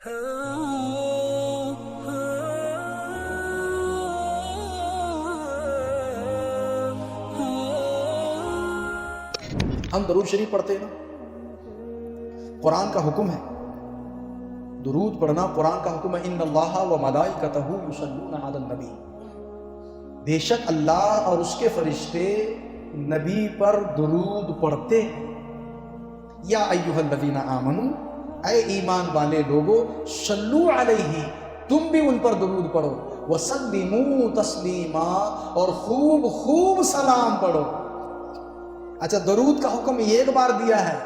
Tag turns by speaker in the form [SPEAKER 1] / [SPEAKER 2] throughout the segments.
[SPEAKER 1] ہم درود شریف پڑھتے ہیں نا، قرآن کا حکم ہے درود پڑھنا، قرآن کا حکم ہے ان اللہ و ملائکتہ یصلون علی النبی، بے شک اللہ اور اس کے فرشتے نبی پر درود پڑھتے ہیں۔ یا ایھا الذین آمنوا، اے ایمان والے لوگو، صلو علیہ، تم بھی ان پر درود پڑھو، وسلموا تسلیما، اور خوب خوب سلام پڑھو۔ اچھا، درود کا حکم ایک بار دیا ہے،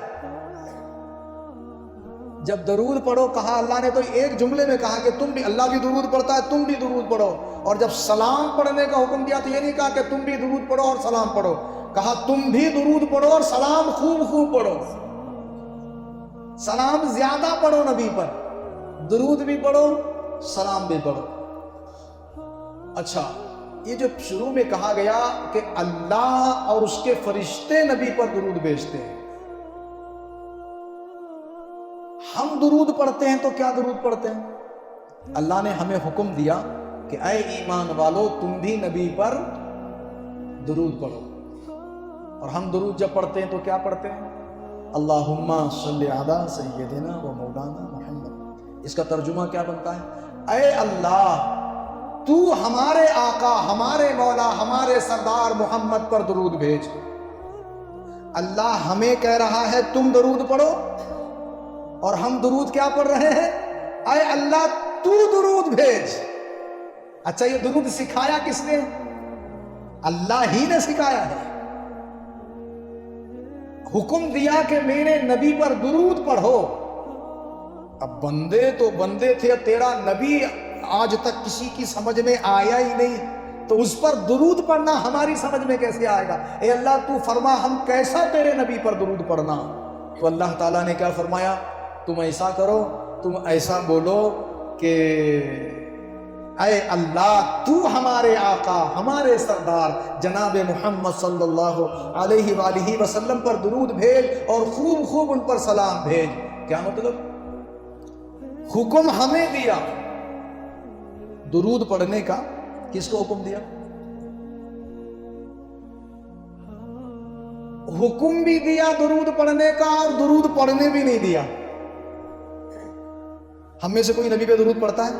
[SPEAKER 1] جب درود پڑھو کہا اللہ نے تو ایک جملے میں کہا کہ تم بھی، اللہ بھی درود پڑھتا ہے، تم بھی درود پڑھو۔ اور جب سلام پڑھنے کا حکم دیا تو یہ نہیں کہا کہ تم بھی درود پڑھو اور سلام پڑھو، کہا تم بھی درود پڑھو اور سلام خوب خوب پڑھو، سلام زیادہ پڑھو نبی پر، درود بھی پڑھو سلام بھی پڑھو۔ اچھا، یہ جو شروع میں کہا گیا کہ اللہ اور اس کے فرشتے نبی پر درود بھیجتے ہیں، ہم درود پڑھتے ہیں تو کیا درود پڑھتے ہیں؟ اللہ نے ہمیں حکم دیا کہ اے ایمان والو، تم بھی نبی پر درود پڑھو، اور ہم درود جب پڑھتے ہیں تو کیا پڑھتے ہیں؟ اللہم صلی علی سیدنا و مولانا محمد۔ اس کا ترجمہ کیا بنتا ہے؟ اے اللہ، تو ہمارے آقا، ہمارے مولا، ہمارے سردار محمد پر درود بھیج۔ اللہ ہمیں کہہ رہا ہے تم درود پڑھو، اور ہم درود کیا پڑھ رہے ہیں؟ اے اللہ تو درود بھیج۔ اچھا، یہ درود سکھایا کس نے؟ اللہ ہی نے سکھایا ہے، حکم دیا کہ میرے نبی پر درود پڑھو۔ اب بندے تو بندے تھے، تیرا نبی آج تک کسی کی سمجھ میں آیا ہی نہیں، تو اس پر درود پڑھنا ہماری سمجھ میں کیسے آئے گا؟ اے اللہ تو فرما ہم کیسا تیرے نبی پر درود پڑھنا؟ تو اللہ تعالیٰ نے کیا فرمایا؟ تم ایسا کرو، تم ایسا بولو کہ اے اللہ تو ہمارے آقا، ہمارے سردار جناب محمد صلی اللہ علیہ وآلہ وسلم پر درود بھیج اور خوب خوب ان پر سلام بھیج۔ کیا مطلب؟ حکم ہمیں دیا درود پڑھنے کا، کس کو حکم دیا؟ حکم بھی دیا درود پڑھنے کا، اور درود پڑھنے بھی نہیں دیا۔ ہم میں سے کوئی نبی پہ درود پڑھتا ہے؟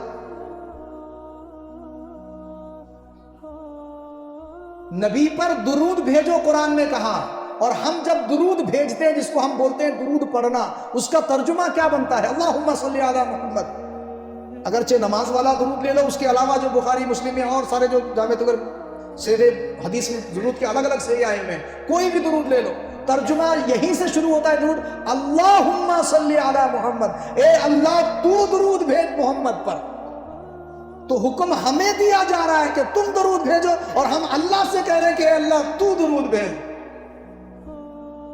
[SPEAKER 1] نبی پر درود بھیجو قرآن نے کہا، اور ہم جب درود بھیجتے ہیں جس کو ہم بولتے ہیں درود پڑھنا، اس کا ترجمہ کیا بنتا ہے؟ اللہم صلی علی محمد۔ اگرچہ نماز والا درود لے لو، اس کے علاوہ جو بخاری مسلم میں اور سارے جو جامع تر سیرے حدیث میں درود کے الگ الگ صحیح آئے ہیں، کوئی بھی درود لے لو، ترجمہ یہیں سے شروع ہوتا ہے درود، اللہم صلی علی محمد، اے اللہ تو درود بھیج محمد پر۔ تو حکم ہمیں دیا جا رہا ہے کہ تم درود بھیجو، اور ہم اللہ سے کہہ رہے ہیں کہ اے اللہ تو درود بھیج۔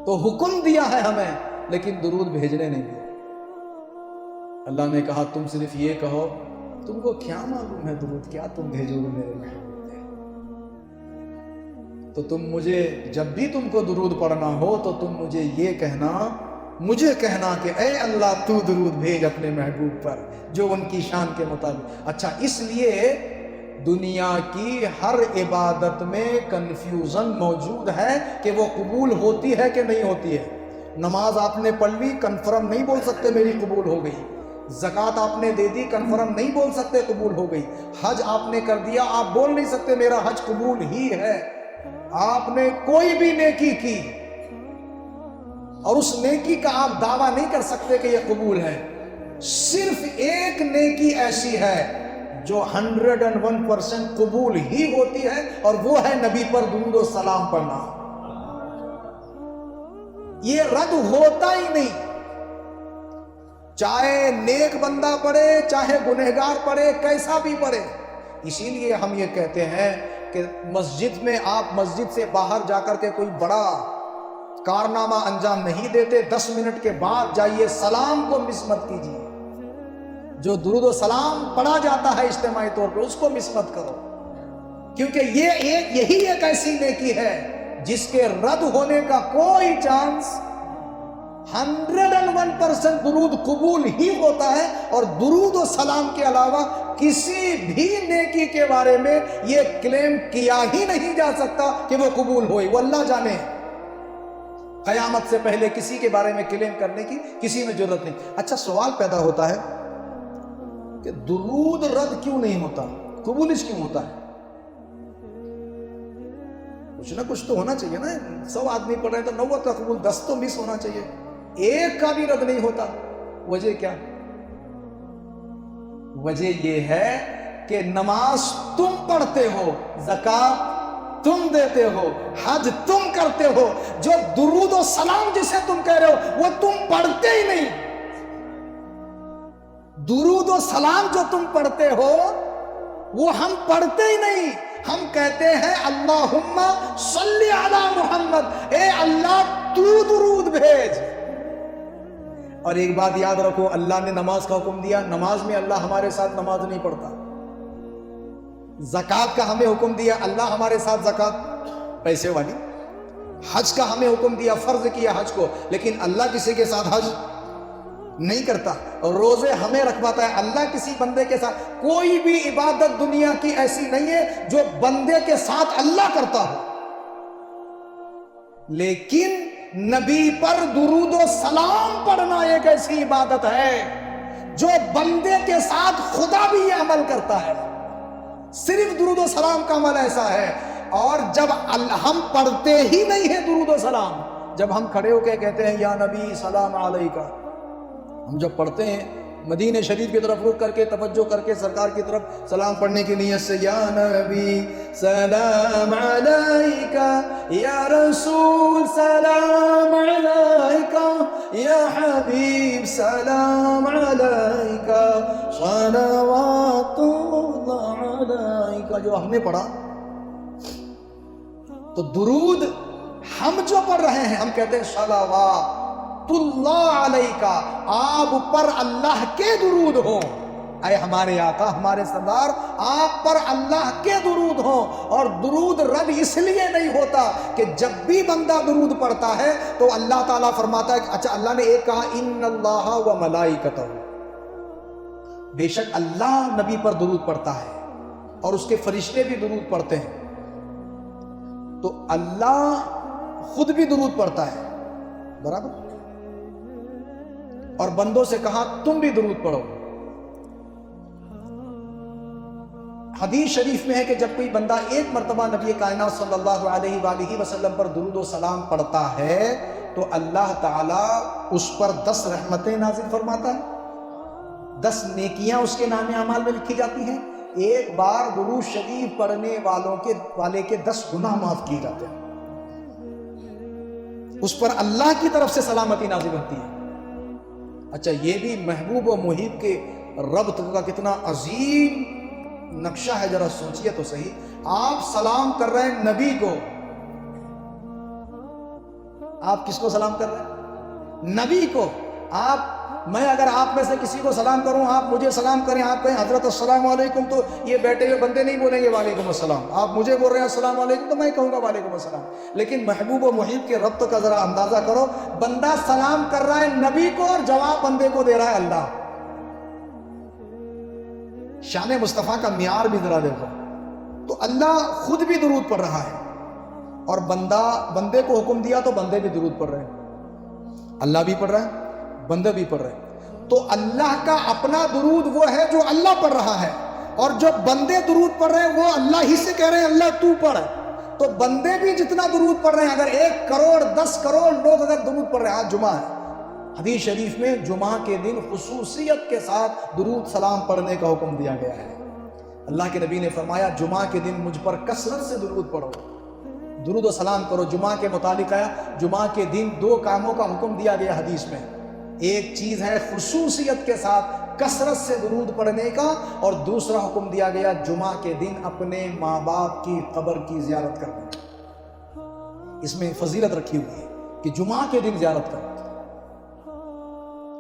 [SPEAKER 1] تو حکم دیا ہے ہمیں، لیکن درود بھیجنے نہیں دیا۔ اللہ نے کہا تم صرف یہ کہو، تم کو کیا معلوم ہے درود کیا تم بھیجو گے میرے محبوب پہ؟ تو تم مجھے، جب بھی تم کو درود پڑھنا ہو تو تم مجھے یہ کہنا، مجھے کہنا کہ اے اللہ تو درود بھیج اپنے محبوب پر، جو ان کی شان کے مطابق۔ اچھا، اس لیے دنیا کی ہر عبادت میں کنفیوژن موجود ہے کہ وہ قبول ہوتی ہے کہ نہیں ہوتی ہے۔ نماز آپ نے پڑھ لی، کنفرم نہیں بول سکتے میری قبول ہو گئی۔ زکوٰۃ آپ نے دے دی، کنفرم نہیں بول سکتے قبول ہو گئی۔ حج آپ نے کر دیا، آپ بول نہیں سکتے میرا حج قبول ہی ہے۔ آپ نے کوئی بھی نیکی کی اور اس نیکی کا آپ دعویٰ نہیں کر سکتے کہ یہ قبول ہے۔ صرف ایک نیکی ایسی ہے جو 101% قبول ہی ہوتی ہے، اور وہ ہے نبی پر درود و سلام پڑھنا۔ یہ رد ہوتا ہی نہیں، چاہے نیک بندہ پڑھے چاہے گنہگار پڑھے، کیسا بھی پڑھے۔ اسی لیے ہم یہ کہتے ہیں کہ مسجد میں آپ مسجد سے باہر جا کر کے کوئی بڑا کارنامہ انجام نہیں دیتے، 10 منٹ کے بعد جائیے، سلام کو مس مت کیجیے۔ جو درود و سلام پڑھا جاتا ہے اجتماعی طور پر، اس کو مس مت کرو، کیونکہ یہی ایک ایسی نیکی ہے جس کے رد ہونے کا کوئی چانس 101% درود قبول ہی ہوتا ہے، اور درود و سلام کے علاوہ کسی بھی نیکی کے بارے میں یہ کلیم کیا ہی نہیں جا سکتا کہ وہ قبول ہوئی، وہ اللہ جانے۔ قیامت سے پہلے کسی کے بارے میں کلیم کرنے کی کسی میں ضرورت نہیں۔ اچھا سوال پیدا ہوتا ہے کہ درود رد کیوں نہیں ہوتا، قبول اس کیوں ہوتا ہے؟ کچھ نہ کچھ تو ہونا چاہیے نا، 100 آدمی پڑھ رہے ہیں تو 90 کا قبول، 10 تو مس ہونا چاہیے، ایک کا بھی رد نہیں ہوتا۔ وجہ کیا؟ وجہ یہ ہے کہ نماز تم پڑھتے ہو، زکوٰۃ تم دیتے ہو، حج تم کرتے ہو، جو درود و سلام جسے تم کہہ رہے ہو وہ تم پڑھتے ہی نہیں۔ درود و سلام جو تم پڑھتے ہو وہ ہم پڑھتے ہی نہیں۔ ہم کہتے ہیں اللہم صلی علی محمد، اے اللہ تو درود بھیج۔ اور ایک بات یاد رکھو، اللہ نے نماز کا حکم دیا، نماز میں اللہ ہمارے ساتھ نماز نہیں پڑھتا۔ زکوٰۃ کا ہمیں حکم دیا، اللہ ہمارے ساتھ زکوٰۃ پیسے والی۔ حج کا ہمیں حکم دیا، فرض کیا حج کو، لیکن اللہ کسی کے ساتھ حج نہیں کرتا۔ اور روزے ہمیں رکھواتا ہے، اللہ کسی بندے کے ساتھ۔ کوئی بھی عبادت دنیا کی ایسی نہیں ہے جو بندے کے ساتھ اللہ کرتا ہو، لیکن نبی پر درود و سلام پڑھنا ایک ایسی عبادت ہے جو بندے کے ساتھ خدا بھی یہ عمل کرتا ہے۔ صرف درود و سلام کا عمل ایسا ہے۔ اور جب ہم پڑھتے ہی نہیں ہیں درود و سلام، جب ہم کھڑے ہو کے کہتے ہیں یا نبی سلام علیکہ، ہم جب پڑھتے ہیں مدینہ شریف کی طرف رخ کر کے توجہ کر کے سرکار کی طرف سلام پڑھنے کی نیت سے، یا نبی سلام علیکہ، یا رسول سلام علیکہ، یا حبیب سلام علیکہ، صلوات اللہ علیکہ، جو ہم نے پڑھا تو درود ہم جو پڑھ رہے ہیں ہم کہتے ہیں صلوات اللہ علیکہ، آپ پر اللہ کے درود ہوں، اے ہمارے آقا ہمارے سردار آپ پر اللہ کے درود ہوں۔ اور درود رد اس لیے نہیں ہوتا کہ جب بھی بندہ درود پڑھتا ہے تو اللہ تعالیٰ فرماتا ہے کہ اچھا اللہ نے ایک کہا ان اللہ و ملائکتہ، بے شک اللہ نبی پر درود پڑھتا ہے اور اس کے فرشتے بھی درود پڑھتے ہیں، تو اللہ خود بھی درود پڑھتا ہے، برابر؟ اور بندوں سے کہا تم بھی درود پڑھو۔ حدیث شریف میں ہے کہ جب کوئی بندہ ایک مرتبہ نبی کائنات صلی اللہ علیہ وآلہ وسلم پر درود و سلام پڑھتا ہے تو اللہ تعالیٰ اس پر 10 رحمتیں نازل فرماتا ہے، 10 نیکیاں اس کے نام اعمال میں لکھی جاتی ہیں، ایک بار درود شریف پڑھنے والے کے 10 گناہ معاف کیے جاتے ہیں، اس پر اللہ کی طرف سے سلامتی نازل ہوتی ہے۔ اچھا یہ بھی محبوب و محب کے ربط کا کتنا عظیم نقشہ ہے، ذرا سوچئے تو صحیح۔ آپ سلام کر رہے ہیں نبی کو، آپ کس کو سلام کر رہے ہیں؟ نبی کو۔ میں اگر آپ میں سے کسی کو سلام کروں، آپ مجھے سلام کریں، آپ کہیں حضرت السلام علیکم، تو یہ بیٹھے ہوئے بندے نہیں بولیں گے وعلیکم السلام، آپ مجھے بول رہے ہیں السلام علیکم تو میں کہوں گا وعلیکم السلام۔ لیکن محبوب و محب کے ربط کا ذرا اندازہ کرو، بندہ سلام کر رہا ہے نبی کو اور جواب بندے کو دے رہا ہے اللہ۔ شان مصطفیٰ کا معیار بھی ذرا دیکھو، تو اللہ خود بھی درود پڑھ رہا ہے اور بندے کو حکم دیا تو بندے بھی درود پڑھ رہے ہیں، اللہ بھی پڑھ رہا ہے بندے بھی پڑھ رہے ہیں۔ تو اللہ کا اپنا درود وہ ہے جو اللہ پڑھ رہا ہے، اور جو بندے درود پڑھ رہے ہیں وہ اللہ ہی سے کہہ رہے ہیں اللہ تو پڑھ۔ تو بندے بھی جتنا درود پڑھ رہے ہیں، اگر 1 کروڑ 10 کروڑ لوگ اگر درود پڑھ رہے ہیں، آج جمعہ ہے، حدیث شریف میں جمعہ کے دن خصوصیت کے ساتھ درود سلام پڑھنے کا حکم دیا گیا ہے۔ اللہ کے نبی نے فرمایا جمعہ کے دن مجھ پر کثرت سے درود پڑھو، درود و سلام کرو۔ جمعہ کے متعلق آیا، جمعہ کے دن 2 کاموں کا حکم دیا گیا حدیث میں، ایک چیز ہے خصوصیت کے ساتھ کثرت سے درود پڑھنے کا، اور دوسرا حکم دیا گیا جمعہ کے دن اپنے ماں باپ کی قبر کی زیارت کرنے کا۔ اس میں فضیلت رکھی ہوئی ہے کہ جمعہ کے دن زیارت کرو۔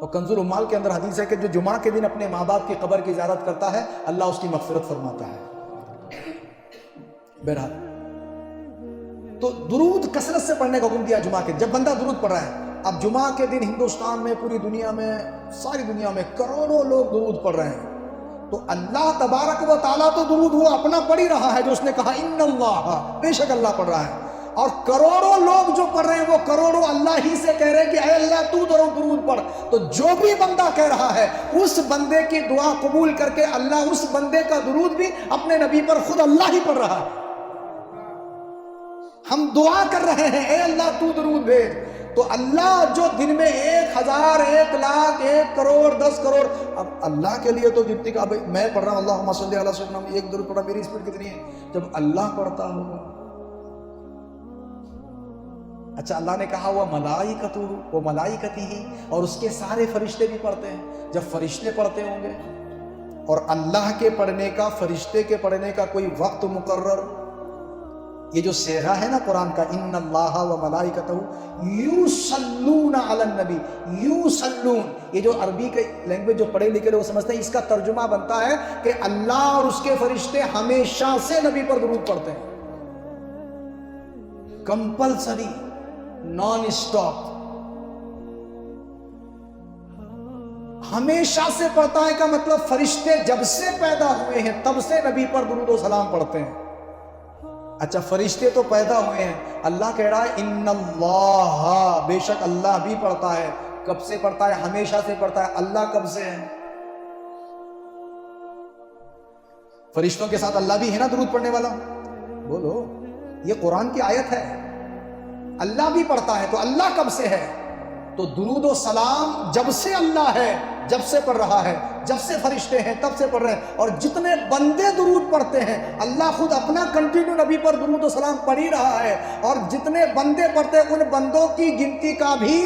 [SPEAKER 1] اور کنز العمال کے اندر حدیث ہے کہ جو جمعہ کے دن اپنے ماں باپ کی قبر کی زیارت کرتا ہے اللہ اس کی مغفرت فرماتا ہے۔ بہرحال تو درود کثرت سے پڑھنے کا حکم دیا جمعہ کے، جب بندہ درود پڑھ رہا ہے اب جمعہ کے دن ہندوستان میں، پوری دنیا میں، ساری دنیا میں کروڑوں لوگ درود پڑھ رہے ہیں، تو اللہ تبارک و تعالیٰ تو درود وہ اپنا پڑھ ہی رہا ہے، جو اس نے کہا ان اللہ، بے شک اللہ پڑھ رہا ہے، اور کروڑوں لوگ جو پڑھ رہے ہیں وہ کروڑوں اللہ ہی سے کہہ رہے ہیں کہ اے اللہ تو درود پڑھ. تو جو بھی بندہ کہہ رہا ہے اس بندے کی دعا قبول کر کے اللہ اس بندے کا درود بھی اپنے نبی پر خود اللہ ہی پڑھ رہا ہے. ہم دعا کر رہے ہیں اے اللہ تو درود بھیج، تو اللہ جو دن میں 1000 1 لاکھ 1 کروڑ 10 کروڑ، اب اللہ کے لیے تو جتنی کا میں پڑھ رہا ہوں اللہم صلی علی سیدنا محمد، ایک درود پڑھا، میری اسپیڈ کتنی ہے؟ جب اللہ پڑھتا ہوگا. اچھا اللہ نے کہا وہ ملائکتہ، وہ ملائکتی ہی، اور اس کے سارے فرشتے بھی پڑھتے ہیں. جب فرشتے پڑھتے ہوں گے اور اللہ کے پڑھنے کا، فرشتے کے پڑھنے کا کوئی وقت مقرر، یہ جو صیغہ ہے نا قرآن کا ان اللہ و ملائکتہ یصلون علی النبی، یصلون، یہ جو عربی کے لینگویج جو پڑھے لکھے لوگ سمجھتے ہیں، اس کا ترجمہ بنتا ہے کہ اللہ اور اس کے فرشتے ہمیشہ سے نبی پر درود پڑھتے ہیں، کمپلسری، نان اسٹاپ، ہمیشہ سے پڑھتا ہے کا مطلب فرشتے جب سے پیدا ہوئے ہیں تب سے نبی پر درود و سلام پڑھتے ہیں. اچھا فرشتے تو پیدا ہوئے ہیں، اللہ کہہ رہا ہے ان اللہ، بے شک اللہ بھی پڑھتا ہے. کب سے پڑھتا ہے؟ ہمیشہ سے پڑھتا ہے. اللہ کب سے ہے؟ فرشتوں کے ساتھ اللہ بھی ہے نا درود پڑھنے والا، بولو، یہ قرآن کی آیت ہے. اللہ بھی پڑھتا ہے تو اللہ کب سے ہے؟ تو درود و سلام جب سے اللہ ہے جب سے پڑھ رہا ہے، جب سے فرشتے ہیں تب سے پڑھ رہے ہیں. اور جتنے بندے درود پڑھتے ہیں اللہ خود اپنا کنٹینیو نبی پر درود و سلام پڑھ ہی رہا ہے، اور جتنے بندے پڑھتے ہیں ان بندوں کی گنتی کا بھی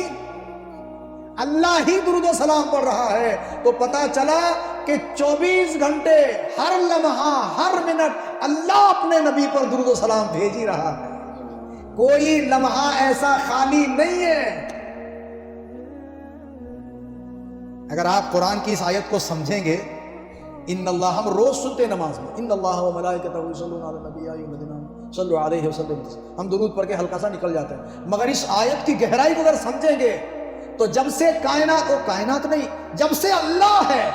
[SPEAKER 1] اللہ ہی درود و سلام پڑھ رہا ہے. تو پتہ چلا کہ 24 گھنٹے، ہر لمحہ، ہر منٹ اللہ اپنے نبی پر درود و سلام بھیج ہی رہا ہے. کوئی لمحہ ایسا خالی نہیں ہے. اگر آپ قرآن کی اس آیت کو سمجھیں گے، ان اللہ، ہم روز سنتے نماز میں ان اللہ و ملائکتہ یصلون علی النبی یا ایھا الذین آمنوا صلوا علیہ وسلم، ہم درود پڑھ کے ہلکا سا نکل جاتے ہیں. مگر اس آیت کی گہرائی کو اگر سمجھیں گے تو جب سے کائنات، اور کائنات نہیں، جب سے اللہ ہے،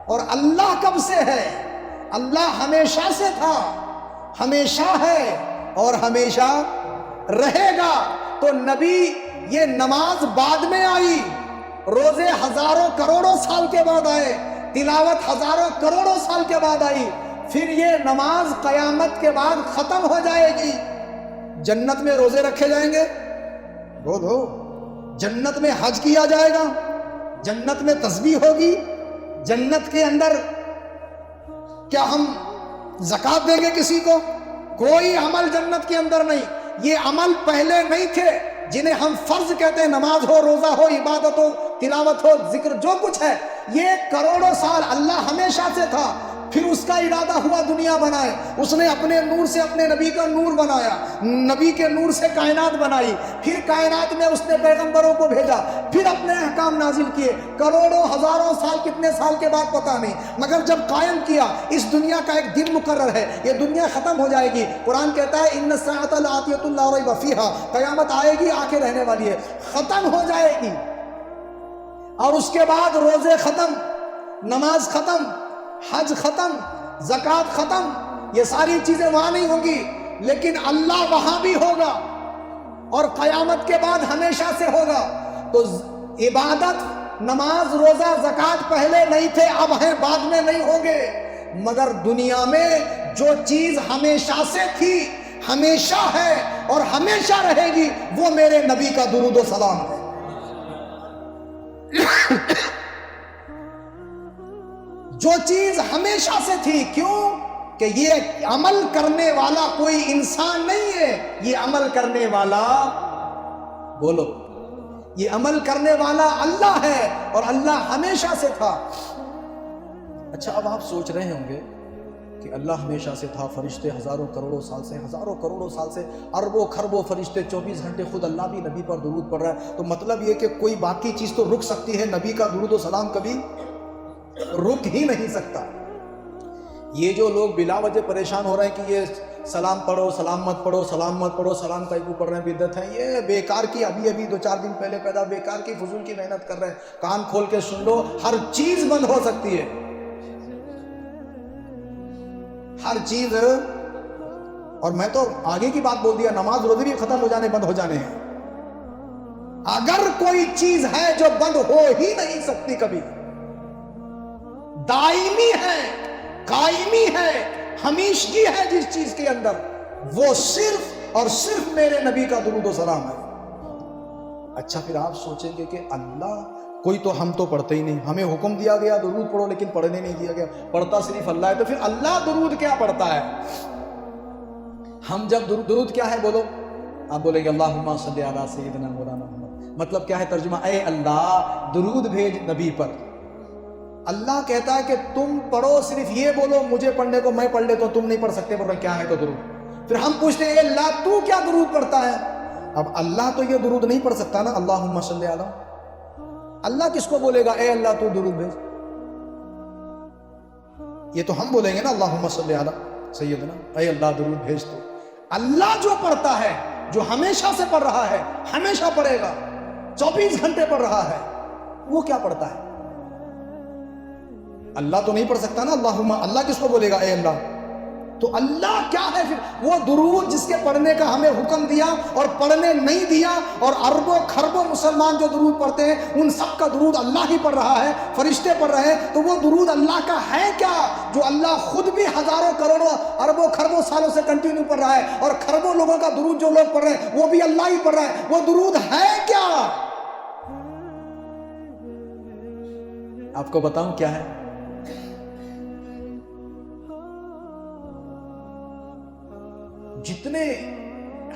[SPEAKER 1] اور اللہ کب سے ہے؟ اللہ ہمیشہ سے تھا، ہمیشہ ہے اور ہمیشہ رہے گا. تو نبی، یہ نماز بعد میں آئی، روزے ہزاروں کروڑوں سال کے بعد آئے، تلاوت ہزاروں کروڑوں سال کے بعد آئی، پھر یہ نماز قیامت کے بعد ختم ہو جائے گی. جنت میں روزے رکھے جائیں گے، بولو، جنت میں حج کیا جائے گا، جنت میں تسبیح ہوگی، جنت کے اندر کیا ہم زکوٰۃ دیں گے کسی کو؟ کوئی عمل جنت کے اندر نہیں. یہ عمل پہلے نہیں تھے جنہیں ہم فرض کہتے ہیں، نماز ہو، روزہ ہو، عبادت ہو، تلاوت ہو، ذکر، جو کچھ ہے، یہ کروڑوں سال اللہ ہمیشہ سے تھا. پھر اس کا ارادہ ہوا دنیا بنائے، اس نے اپنے نور سے اپنے نبی کا نور بنایا، نبی کے نور سے کائنات بنائی، پھر کائنات میں اس نے پیغمبروں کو بھیجا، پھر اپنے احکام نازل کیے، کروڑوں ہزاروں سال، کتنے سال کے بعد پتہ نہیں، مگر جب قائم کیا، اس دنیا کا ایک دن مقرر ہے، یہ دنیا ختم ہو جائے گی. قرآن کہتا ہے ان الساعۃ لآتیۃ لا ریب فیہا، قیامت آئے گی، آ کے رہنے والی ہے، ختم ہو جائے گی. اور اس کے بعد روزے ختم، نماز ختم، حج ختم، زکوٰۃ ختم، یہ ساری چیزیں وہاں نہیں ہوں گی، لیکن اللہ وہاں بھی ہوگا اور قیامت کے بعد ہمیشہ سے ہوگا. تو عبادت، نماز، روزہ، زکوٰۃ پہلے نہیں تھے، اب ہیں، بعد میں نہیں ہوں گے. مگر دنیا میں جو چیز ہمیشہ سے تھی، ہمیشہ ہے اور ہمیشہ رہے گی، وہ میرے نبی کا درود و سلام ہے. جو چیز ہمیشہ سے تھی، کیوں کہ یہ عمل کرنے والا کوئی انسان نہیں ہے، یہ عمل کرنے والا، بولو، یہ عمل کرنے والا اللہ ہے، اور اللہ ہمیشہ سے تھا. اچھا اب آپ سوچ رہے ہوں گے کہ اللہ ہمیشہ سے تھا، فرشتے ہزاروں کروڑوں سال سے، ہزاروں کروڑوں سال سے، اربوں خربوں فرشتے 24 گھنٹے، خود اللہ بھی نبی پر درود پڑھ رہا ہے. تو مطلب یہ کہ کوئی باقی چیز تو رک سکتی ہے، نبی کا درود و سلام کبھی رک ہی نہیں سکتا. یہ جو لوگ بلا وجہ پریشان ہو رہے ہیں کہ یہ سلام پڑھو سلام مت پڑھو سلام مت پڑھو سلام کا کو پڑھ رہے ہیں بدعت ہے، یہ بیکار کی ابھی 2-4 دن پہلے پیدا بیکار کی فضول کی محنت کر رہے ہیں. کان کھول کے سن لو، ہر چیز بند ہو سکتی ہے، ہر چیز. اور میں تو آگے کی بات بول دیا، نماز روزے بھی ختم ہو جانے بند ہو جانے ہیں. اگر کوئی چیز ہے جو بند ہو ہی نہیں سکتی کبھی، دائمی ہے، قائمی ہے، ہمیشگی ہے جس چیز کے اندر، وہ صرف اور صرف میرے نبی کا درود و سلام ہے. اچھا پھر آپ سوچیں گے کہ اللہ کوئی تو ہم تو پڑھتے ہی نہیں، ہمیں حکم دیا گیا درود پڑھو لیکن پڑھنے نہیں دیا گیا، پڑھتا صرف اللہ ہے، تو پھر اللہ درود کیا پڑھتا ہے؟ ہم جب درود کیا ہے بولو، آپ بولیں گے اللہم صلی علی سیدنا مولانا محمد. مطلب کیا ہے ترجمہ؟ اے اللہ درود بھیج نبی پر. اللہ کہتا ہے کہ تم پڑھو، صرف یہ بولو مجھے پڑھنے کو میں پڑھ لیتا ہوں، تم نہیں پڑھ سکتے. بول رہے کیا ہے تو درود. پھر ہم پوچھتے ہیں اے اللہ تو کیا درود پڑھتا ہے؟ اب اللہ تو یہ درود نہیں پڑھ سکتا نا، اللہم صلی علی. اللہ کس کو بولے گا اے اللہ تو درود بھیج؟ یہ تو ہم بولیں گے نا اللہم صلی علی سیدنا، اے اللہ درود بھیج. تو اللہ جو پڑھتا ہے، جو ہمیشہ سے پڑھ رہا ہے، ہمیشہ پڑھے گا، 24 گھنٹے پڑھ رہا ہے، وہ کیا پڑھتا ہے؟ اللہ تو نہیں پڑھ سکتا نا اللہم. اللہ کس کو بولے گا اے اللہ؟ تو اللہ کیا ہے پھر؟ وہ درود جس کے پڑھنے کا ہمیں حکم دیا اور پڑھنے نہیں دیا، اور اربوں خربوں مسلمان جو درود پڑھتے ہیں ان سب کا درود اللہ ہی پڑھ رہا ہے، فرشتے پڑھ رہے ہیں. تو وہ درود اللہ کا ہے کیا جو اللہ خود بھی ہزاروں کروڑوں اربوں خربوں سالوں سے کنٹینیو پڑھ رہا ہے، اور خربوں لوگوں کا درود جو لوگ پڑھ رہے ہیں وہ بھی اللہ ہی پڑھ رہا ہے؟ وہ درود ہے کیا؟ آپ کو بتاؤں کیا ہے؟ جتنے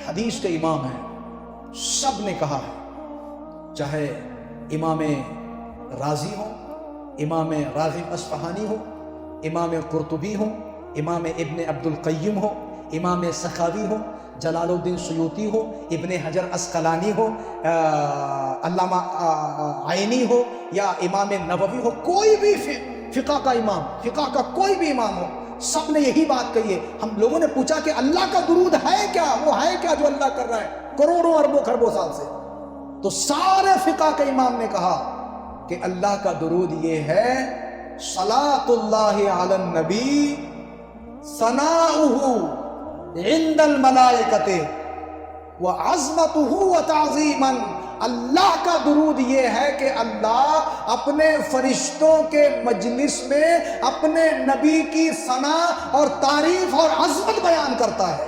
[SPEAKER 1] حدیث کے امام ہیں سب نے کہا ہے، چاہے امام رازی ہو، امام راغب اصفہانی ہو، امام قرطبی ہو، امام ابن عبد القیم ہو، امام سخاوی ہو، جلال الدین سیوطی ہو، ابن حجر اسقلانی ہو، علامہ عینی ہو، یا امام نووی ہو، کوئی بھی فقہ کا امام، فقہ کا کوئی بھی امام ہو، سب نے یہی بات کہی ہے. ہم لوگوں نے پوچھا کہ اللہ کا درود ہے کیا؟ وہ ہے کیا جو اللہ کر رہا ہے کروڑوں اربوں خربوں سال سے؟ تو سارے فقہ کے امام نے کہا کہ اللہ کا درود یہ ہے صلاۃ اللہ علی النبی ثناؤہ عند الملائکۃ وعظمتہ وتعظیما. اللہ کا درود یہ ہے کہ اللہ اپنے فرشتوں کے مجلس میں اپنے نبی کی ثنا اور تعریف اور عظمت بیان کرتا ہے.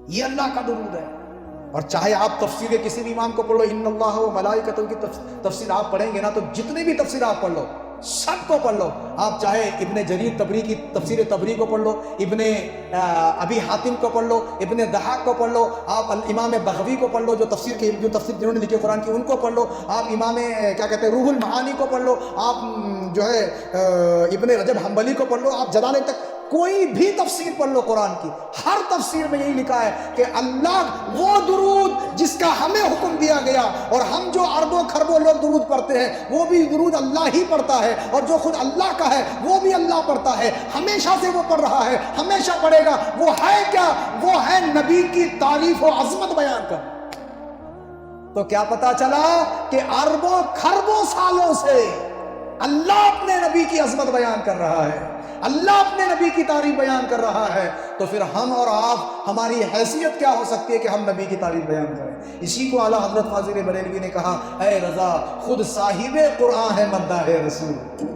[SPEAKER 1] یہ اللہ کا درود ہے. اور چاہے آپ تفسیر کسی بھی امام کو پڑھ لو، ان اللہ و ملائکتہ کی تفسیر آپ پڑھیں گے نا، تو جتنے بھی تفسیر آپ پڑھ لو سب کو پڑھ لو. آپ چاہے ابن جریر طبری کی تفسیر طبری کو پڑھ لو، ابن ابی حاتم کو پڑھ لو، ابن ضحاک کو پڑھ لو، آپ امام بغوی کو پڑھ لو جو تفسیر جنہوں نے لکھے قرآن کی ان کو پڑھ لو، آپ امام کیا کہتے ہیں روح المعانی کو پڑھ لو، آپ جو ہے ابن رجب حنبلی کو پڑھ لو، آپ جلالین تک کوئی بھی تفسیر پڑھ لو قرآن کی، ہر تفسیر میں یہی لکھا ہے کہ اللہ وہ درود جس کا ہمیں حکم دیا گیا، اور ہم جو اربوں خربوں لوگ درود پڑھتے ہیں وہ بھی درود اللہ ہی پڑھتا ہے، اور جو خود اللہ کا ہے وہ بھی اللہ پڑھتا ہے، ہمیشہ سے وہ پڑھ رہا ہے، ہمیشہ پڑھے گا. وہ ہے کیا؟ وہ ہے نبی کی تعریف و عظمت بیان کر. تو کیا پتا چلا کہ اربوں خربوں سالوں سے اللہ اپنے نبی کی عظمت بیان کر رہا ہے، اللہ اپنے نبی کی تعریف بیان کر رہا ہے. تو پھر ہم اور آپ، ہماری حیثیت کیا ہو سکتی ہے کہ ہم نبی کی تعریف بیان کریں؟ اسی کو اعلیٰ حضرت فاضل بریلوی نے کہا، اے رضا خود صاحب قرآن ہے مداح رسول،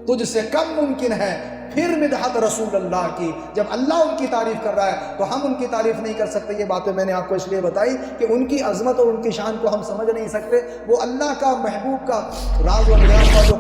[SPEAKER 1] تجھ سے کم ممکن ہے پھر مدحت رسول اللہ کی. جب اللہ ان کی تعریف کر رہا ہے تو ہم ان کی تعریف نہیں کر سکتے. یہ باتیں میں نے آپ کو اس لیے بتائی کہ ان کی عظمت اور ان کی شان کو ہم سمجھ نہیں سکتے. وہ اللہ کا محبوب کا راز و نیاز کا جو